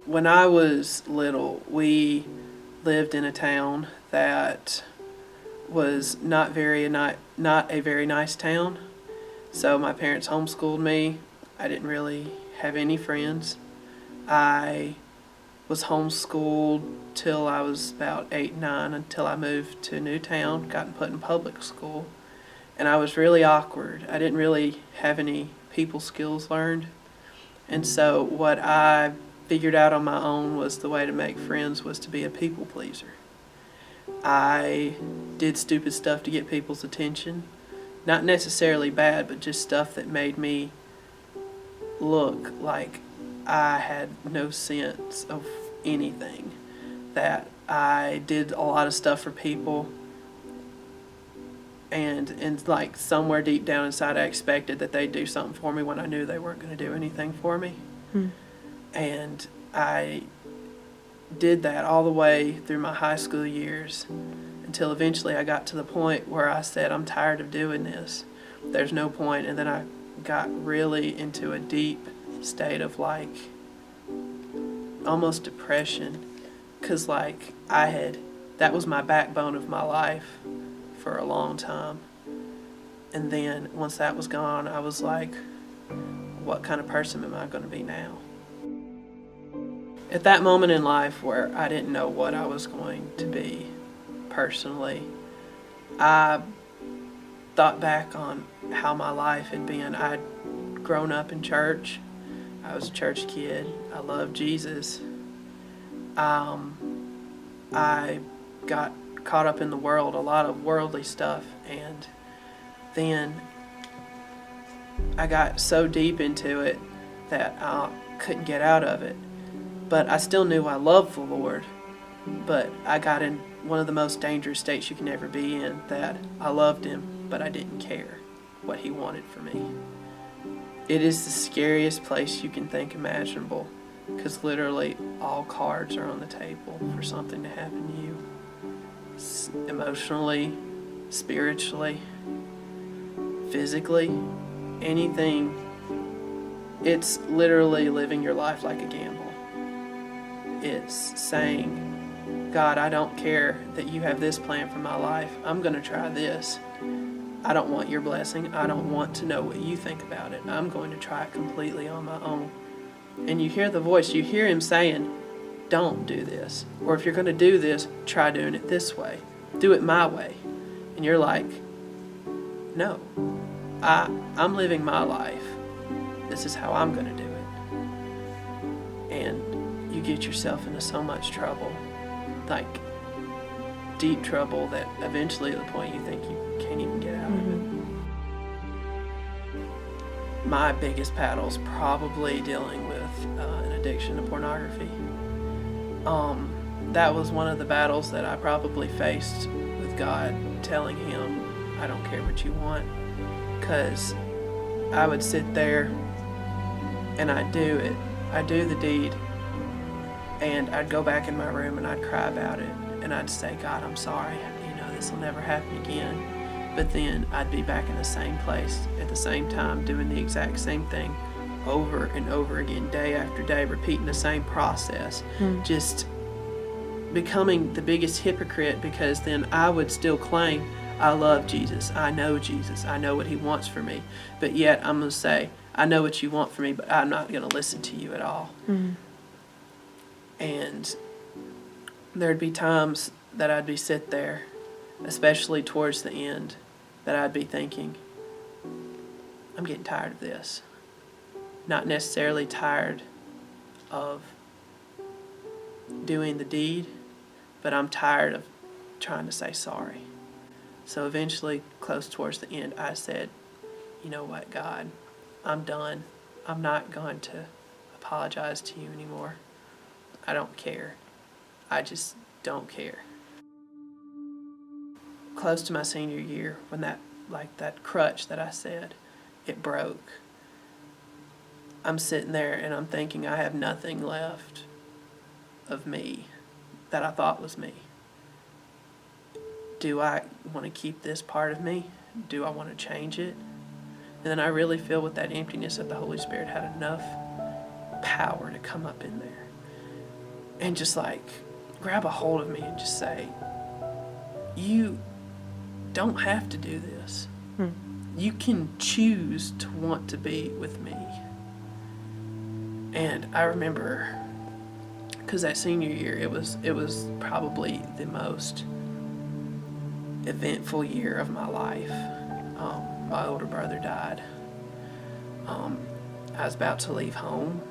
When I was little, we lived in a town that was not a very nice town. So my parents homeschooled me. I didn't really have any friends. I was homeschooled till I was about 8, 9, until I moved to a new town, got put in public school. And I was really awkward. I didn't really have any people skills learned. And so what I figured out on my own was the way to make friends was to be a people pleaser. I did stupid stuff to get people's attention. Not necessarily bad, but just stuff that made me look like I had no sense of anything. That I did a lot of stuff for people, and like somewhere deep down inside I expected that they'd do something for me when I knew they weren't going to do anything for me. And I did that all the way through my high school years until eventually I got to the point where I said, I'm tired of doing this. There's no point. And then I got really into a deep state of like almost depression, because like that was my backbone of my life for a long time. And then once that was gone, I was like, what kind of person am I going to be now? At that moment in life where I didn't know what I was going to be personally, I thought back on how my life had been. I'd grown up in church. I was a church kid. I loved Jesus. I got caught up in the world, a lot of worldly stuff, and then I got so deep into it that I couldn't get out of it. But I still knew I loved the Lord, but I got in one of the most dangerous states you can ever be in, that I loved Him, but I didn't care what He wanted for me. It is the scariest place you can think imaginable, because literally all cards are on the table for something to happen to you. Emotionally, spiritually, physically, anything. It's literally living your life like a gamble. It's saying, God, I don't care that you have this plan for my life. I'm going to try this. I don't want your blessing. I don't want to know what you think about it. I'm going to try it completely on my own. And you hear the voice. You hear Him saying, don't do this. Or if you're going to do this, try doing it this way. Do it my way. And you're like, no, I'm living my life. This is how I'm going to do it. And you get yourself into so much trouble, like deep trouble, that eventually at the point you think you can't even get out of it. My biggest battle's probably dealing with an addiction to pornography. That was one of the battles that I probably faced with God, telling Him, I don't care what you want, because I would sit there and I'd do it. I'd do the deed, and I'd go back in my room and I'd cry about it, and I'd say, God, I'm sorry, this will never happen again. But then I'd be back in the same place at the same time, doing the exact same thing over and over again, day after day, repeating the same process, just becoming the biggest hypocrite, because then I would still claim, I love Jesus, I know what He wants for me, but yet I'm going to say, I know what you want for me, but I'm not going to listen to you at all. And there'd be times that I'd be sit there, especially towards the end, that I'd be thinking, I'm getting tired of this. Not necessarily tired of doing the deed, but I'm tired of trying to say sorry. So eventually, close towards the end, I said, you know what, God, I'm done. I'm not going to apologize to you anymore. I don't care. I just don't care. Close to my senior year, when that crutch that I said, it broke. I'm sitting there and I'm thinking, I have nothing left of me that I thought was me. Do I want to keep this part of me? Do I want to change it? And then I really feel with that emptiness that the Holy Spirit had enough power to come up in there and just like grab a hold of me and just say, you don't have to do this. You can choose to want to be with me. And I remember, because that senior year, it was probably the most eventful year of my life. My older brother died. I was about to leave home,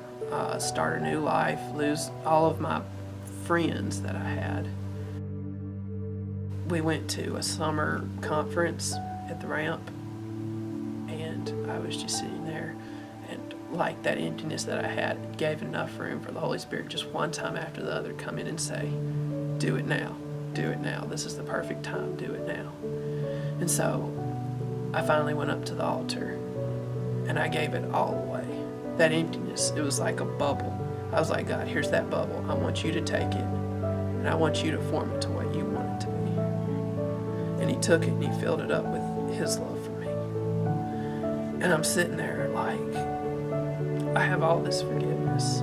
start a new life, lose all of my friends that I had. We went to a summer conference at the Ramp, and I was just sitting there, and like that emptiness that I had gave enough room for the Holy Spirit just one time after the other come in and say, do it now, do it now. This is the perfect time, do it now. And so I finally went up to the altar and I gave it all away. That emptiness, it was like a bubble. I was like, God, here's that bubble. I want you to take it and I want you to form it to what you want it to be. And he took it and he filled it up with his love for me. And I'm sitting there like, I have all this forgiveness.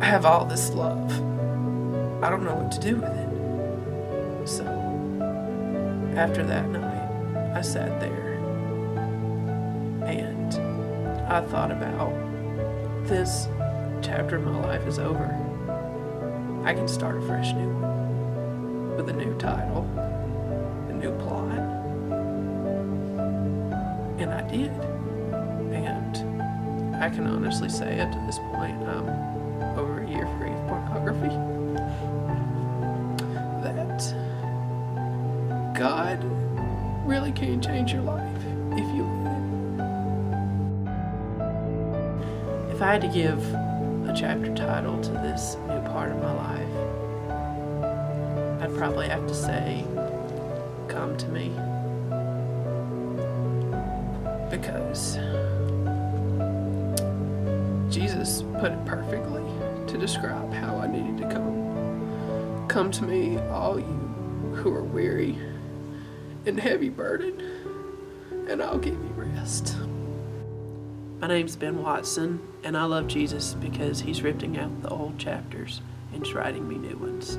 I have all this love. I don't know what to do with it. So after that night, I sat there and I thought about, this chapter of my life is over. I can start a fresh new one with a new title, a new plot. And I did. And I can honestly say up to this point, I'm over a year free of pornography. That God really can change your life if you let it. If I had to give a chapter title to this new part of my life, I'd probably have to say, Come to Me. Because Jesus put it perfectly to describe how I needed to come. Come to me, all you who are weary and heavy burdened, and I'll give you rest. My name's Ben Watson, and I love Jesus because he's ripping out the old chapters and just writing me new ones.